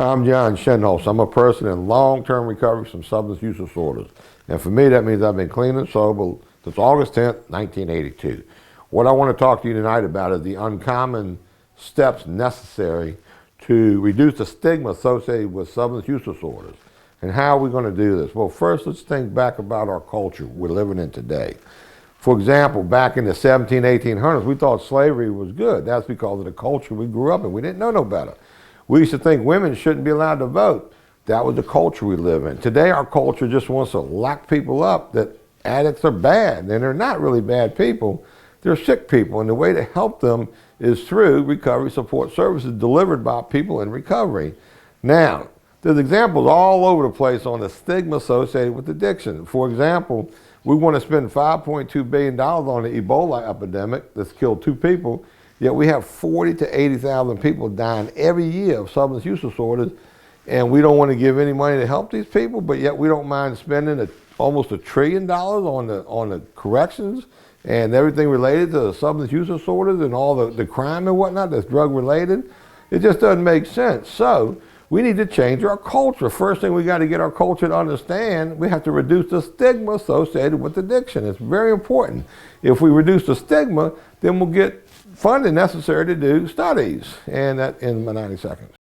I'm John Shinholser. I'm a person in long-term recovery from substance use disorders. And for me, that means I've been clean and sober since August 10th, 1982. What I want to talk to you tonight about is the uncommon steps necessary to reduce the stigma associated with substance use disorders. And how are we going to do this? Well, first, let's think back about our culture we're living in today. For example, back in the 1800s, we thought slavery was good. That's because of the culture we grew up in. We didn't know no better. We used to think women shouldn't be allowed to vote. That was the culture we live in. Today, our culture just wants to lock people up that addicts are bad, and they're not really bad people. They're sick people, and the way to help them is through recovery support services delivered by people in recovery. Now, there's examples all over the place on the stigma associated with addiction. For example, we want to spend $5.2 billion on the Ebola epidemic that's killed 2 people, yet we have 40 to 80,000 people dying every year of substance use disorders, and we don't want to give any money to help these people, but yet we don't mind spending almost $1 trillion on the corrections and everything related to the substance use disorders and all the crime and whatnot that's drug related. It just doesn't make sense. So we need to change our culture. First thing we got to get our culture to understand, we have to reduce the stigma associated with addiction. It's very important. If we reduce the stigma, then we'll get funding necessary to do studies. And that in my 90 seconds.